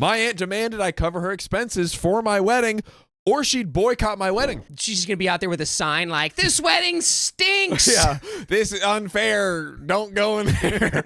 My aunt demanded I cover her expenses for my wedding, or she'd boycott my wedding. She's going to be out there with a sign like, this wedding stinks. Yeah, this is unfair. Don't go in there.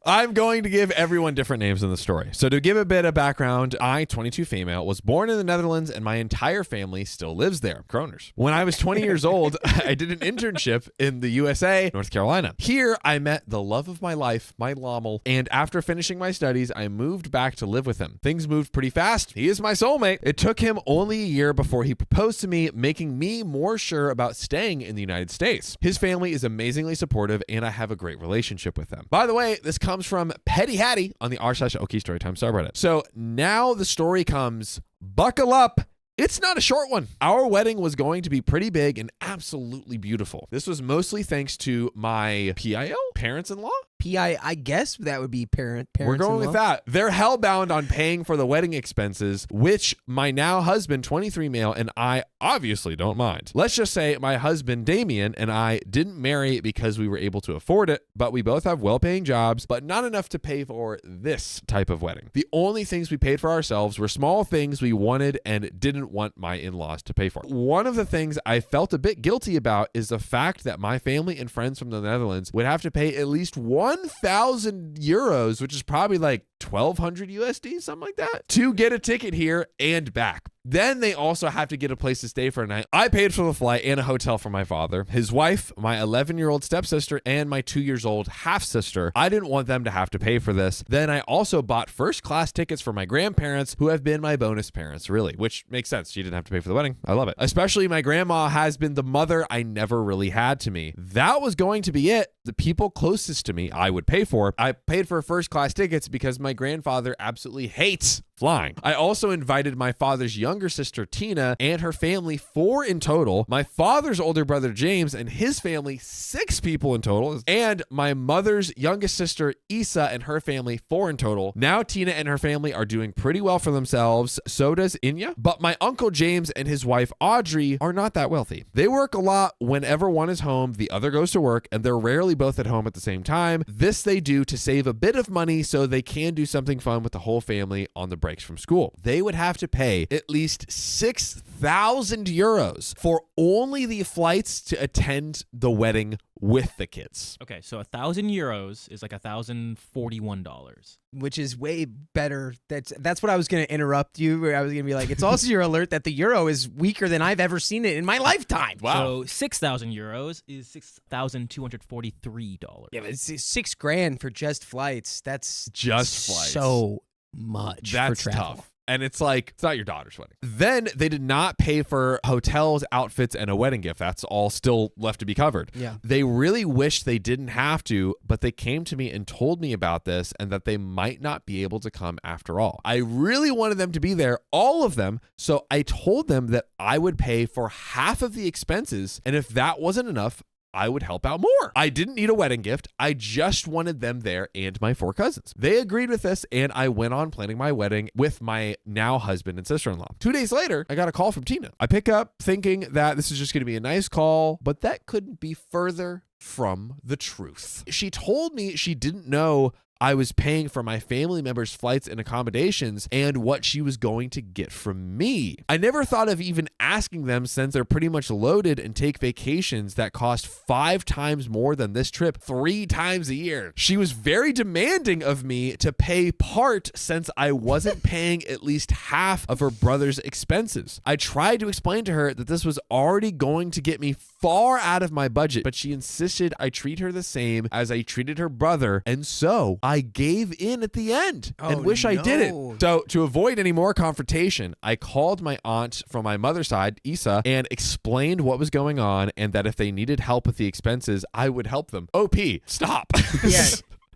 I'm going to give everyone different names in the story. So to give a bit of background, I, 22 female, was born in the Netherlands and my entire family still lives there. Kroners. When I was 20 years old, I did an internship in the USA, North Carolina. Here, I met the love of my life, my Lommel, and after finishing my studies, I moved back to live with him. Things moved pretty fast. He is my soulmate. It took him only a year before he proposed to me, making me more sure about staying in the United States. His family is amazingly supportive, and I have a great relationship with them. By the way, this comes from Petty Hattie on the r/OK Storytime subreddit. So now the story comes. Buckle up. It's not a short one. Our wedding was going to be pretty big and absolutely beautiful. This was mostly thanks to my PIL, parents-in-law? I guess that would be parents. We're going with that. They're hellbound on paying for the wedding expenses, which my now husband, 23 male, and I obviously don't mind. Let's just say my husband, Damien, and I didn't marry because we were able to afford it, but we both have well-paying jobs, but not enough to pay for this type of wedding. The only things we paid for ourselves were small things we wanted and didn't want my in-laws to pay for. One of the things I felt a bit guilty about is the fact that my family and friends from the Netherlands would have to pay at least 1,000 euros, which is probably like 1,200 USD, something like that, to get a ticket here and back. Then they also have to get a place to stay for a night. I paid for the flight and a hotel for my father, his wife, my 11-year-old stepsister, and my 2-year-old half-sister. I didn't want them to have to pay for this. Then I also bought first-class tickets for my grandparents, who have been my bonus parents, really, which makes sense. She didn't have to pay for the wedding. I love it. Especially my grandma has been the mother I never really had to me. That was going to be it. The people closest to me, I would pay for. I paid for first-class tickets because my grandfather absolutely hates flying. I also invited my father's younger sister, Tina, and her family, 4 in total, my father's older brother, James, and his family, 6 people in total, and my mother's youngest sister, Isa, and her family, 4 in total. Now Tina and her family are doing pretty well for themselves. So does Inya. But my uncle James and his wife, Audrey, are not that wealthy. They work a lot. Whenever one is home, the other goes to work, and they're rarely both at home at the same time. This they do to save a bit of money so they can do something fun with the whole family on the breaks from school. They would have to pay at least 6,000 euros for only the flights to attend the wedding with the kids. Okay, so 1,000 euros is like $1,041. Which is way better. That's what I was going to interrupt you, where I was going to be like, it's also your alert that the euro is weaker than I've ever seen it in my lifetime. Wow. So 6,000 euros is $6,243. Yeah, but it's $6,000 for just flights. That's just flights. So much. That's for travel. tough. And it's like, it's not your daughter's wedding. Then they did not pay for hotels, outfits, and a wedding gift. That's all still left to be covered. Yeah. They really wished they didn't have to, but they came to me and told me about this and that they might not be able to come after all. I really wanted them to be there, all of them. So I told them that I would pay for half of the expenses. And if that wasn't enough, I would help out more. I didn't need a wedding gift. I just wanted them there and my 4 cousins. They agreed with this, and I went on planning my wedding with my now husband and sister-in-law. 2 days later, I got a call from Tina. I pick up thinking that this is just going to be a nice call, but that couldn't be further from the truth. She told me she didn't know I was paying for my family members' flights and accommodations and what she was going to get from me. I never thought of even asking them since they're pretty much loaded and take vacations that cost 5 times more than this trip 3 times a year. She was very demanding of me to pay part since I wasn't paying at least half of her brother's expenses. I tried to explain to her that this was already going to get me far out of my budget, but she insisted I treat her the same as I treated her brother, and so I gave in at the end and wish I didn't. So to avoid any more confrontation, I called my aunt from my mother's side, Isa, and explained what was going on and that if they needed help with the expenses, I would help them. OP, stop. Yeah.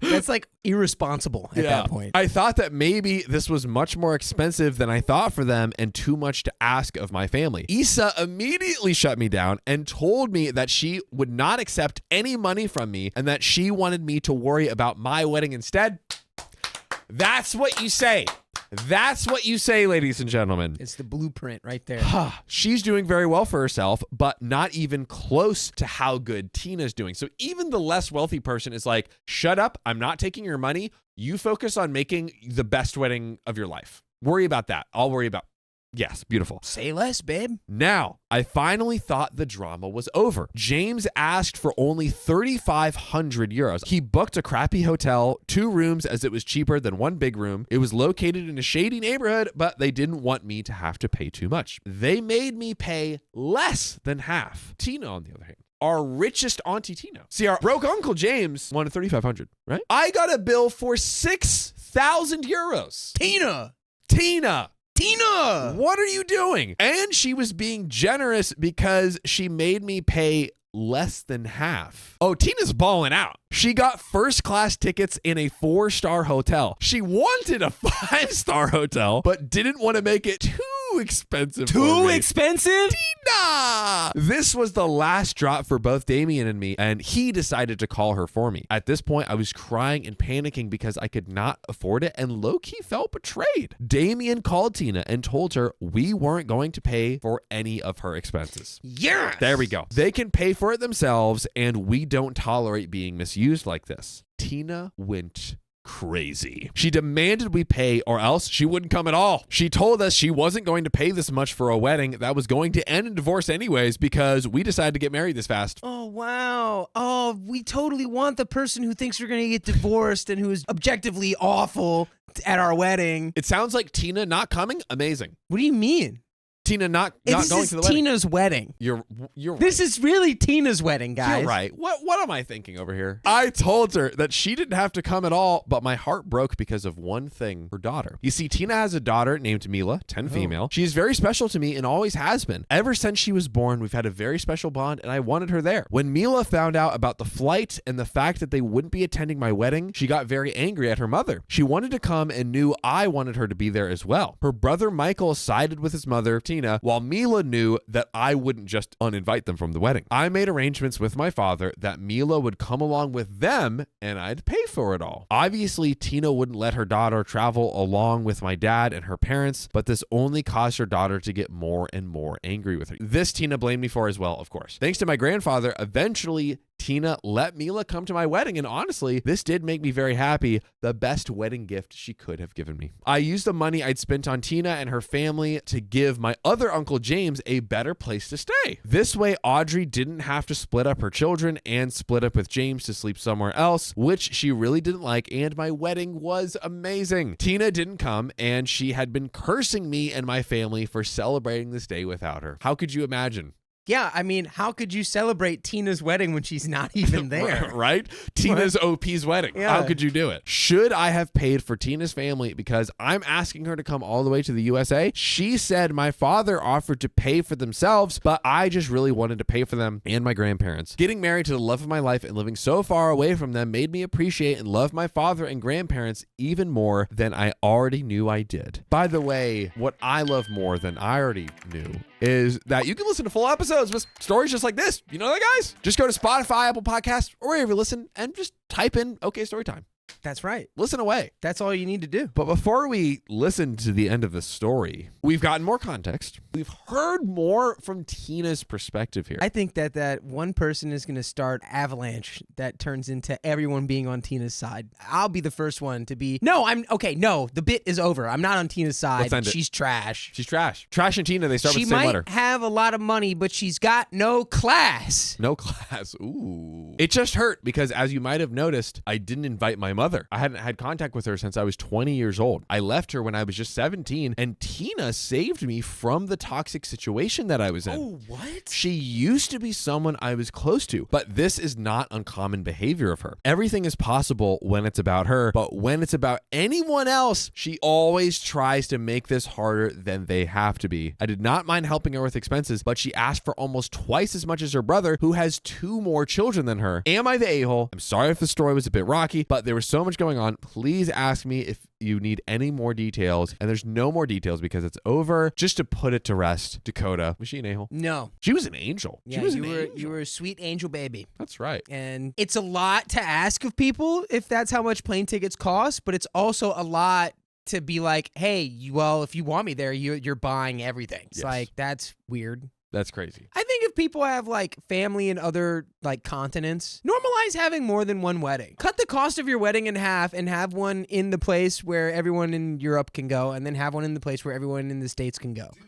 That's like irresponsible at that point. I thought that maybe this was much more expensive than I thought for them and too much to ask of my family. Isa immediately shut me down and told me that she would not accept any money from me and that she wanted me to worry about my wedding instead. That's what you say. That's what you say, ladies and gentlemen. It's the blueprint right there. She's doing very well for herself, but not even close to how good Tina's doing. So even the less wealthy person is like, shut up. I'm not taking your money. You focus on making the best wedding of your life. Worry about that. I'll worry about. Yes, beautiful. Say less, babe. Now, I finally thought the drama was over. James asked for only 3,500 euros. He booked a crappy hotel, 2 rooms, as it was cheaper than 1 big room. It was located in a shady neighborhood, but they didn't want me to have to pay too much. They made me pay less than half. Tina, on the other hand, our richest auntie Tina. See, our broke uncle James wanted 3,500, right? I got a bill for 6,000 euros. Tina! What are you doing? And she was being generous because she made me pay less than half. Oh, Tina's balling out. She got first class tickets in a 4-star hotel. She wanted a 5-star hotel, but didn't want to make it too expensive. Too expensive? Tina! This was the last drop for both Damien and me, and he decided to call her for me. At this point, I was crying and panicking because I could not afford it and low-key felt betrayed. Damien called Tina and told her we weren't going to pay for any of her expenses. Yes! There we go. They can pay for it themselves, and we don't tolerate being misused like this. Tina went crazy. She demanded we pay or else she wouldn't come at all. She told us she wasn't going to pay this much for a wedding that was going to end in divorce anyways because we decided to get married this fast. Oh, wow. Oh, we totally want the person who thinks we're going to get divorced and who is objectively awful at our wedding. It sounds like Tina not coming. Amazing. What do you mean? Tina not This going is to the wedding. Tina's wedding. You're right. This is really Tina's wedding, guys. You're right. What am I thinking over here? I told her that she didn't have to come at all, but my heart broke because of one thing, her daughter. You see, Tina has a daughter named Mila, 10 female. She's very special to me and always has been. Ever since she was born, we've had a very special bond, and I wanted her there. When Mila found out about the flight and the fact that they wouldn't be attending my wedding, she got very angry at her mother. She wanted to come and knew I wanted her to be there as well. Her brother Michael sided with his mother, Tina, while Mila knew that I wouldn't just uninvite them from the wedding. I made arrangements with my father that Mila would come along with them and I'd pay for it all. Obviously, Tina wouldn't let her daughter travel along with my dad and her parents, but this only caused her daughter to get more and more angry with her. This Tina blamed me for as well, of course. Thanks to my grandfather, eventually Tina let Mila come to my wedding, and honestly, this did make me very happy. The best wedding gift she could have given me. I used the money I'd spent on Tina and her family to give my other uncle James a better place to stay. This way, Audrey didn't have to split up her children and split up with James to sleep somewhere else, which she really didn't like, and my wedding was amazing. Tina didn't come, and she had been cursing me and my family for celebrating this day without her. How could you imagine? Yeah, I mean, how could you celebrate Tina's wedding when she's not even there? Right? Tina's OP's wedding. Yeah. How could you do it? Should I have paid for Tina's family because I'm asking her to come all the way to the USA? She said my father offered to pay for themselves, but I just really wanted to pay for them and my grandparents. Getting married to the love of my life and living so far away from them made me appreciate and love my father and grandparents even more than I already knew I did. By the way, what I love more than I already knew is that you can listen to full episodes with stories just like this. You know that, guys? Just go to Spotify, Apple Podcasts, or wherever you listen and just type in OK Storytime. That's right. Listen away. That's all you need to do. But before we listen to the end of the story, we've gotten more context. We've heard more from Tina's perspective here. I think that one person is going to start avalanche that turns into everyone being on Tina's side. I'll be the first one to be, no, the bit is over. I'm not on Tina's side. Let's end it. She's trash. She's trash. Trash and Tina, they start with She the same letter. might have a lot of money, but she's got no class. No class. Ooh. It just hurt because, as you might have noticed, I didn't invite my mother. I hadn't had contact with her since I was 20 years old. I left her when I was just 17, and Tina saved me from the toxic situation that I was in. Oh, what? She used to be someone I was close to, but this is not uncommon behavior of her. Everything is possible when it's about her, but when it's about anyone else, she always tries to make this harder than they have to be. I did not mind helping her with expenses, but she asked for almost twice as much as her brother, who has 2 more children than her. Am I the a-hole? I'm sorry if the story was a bit rocky, but there was so much going on. Please ask me if you need any more details. And there's no more details because it's over. Just to put it to rest, Dakota, was she an a-hole? No. She was an angel. Yeah, She was you were a sweet angel baby. That's right. And it's a lot to ask of people if that's how much plane tickets cost, but it's also a lot to be like, hey, well, if you want me there, you're buying everything. It's Yes. like, that's weird. That's crazy. I think of people have like family in other like continents. Normalize having more than one wedding. Cut the cost of your wedding in half and have one in the place where everyone in Europe can go, and then have one in the place where everyone in the States can go.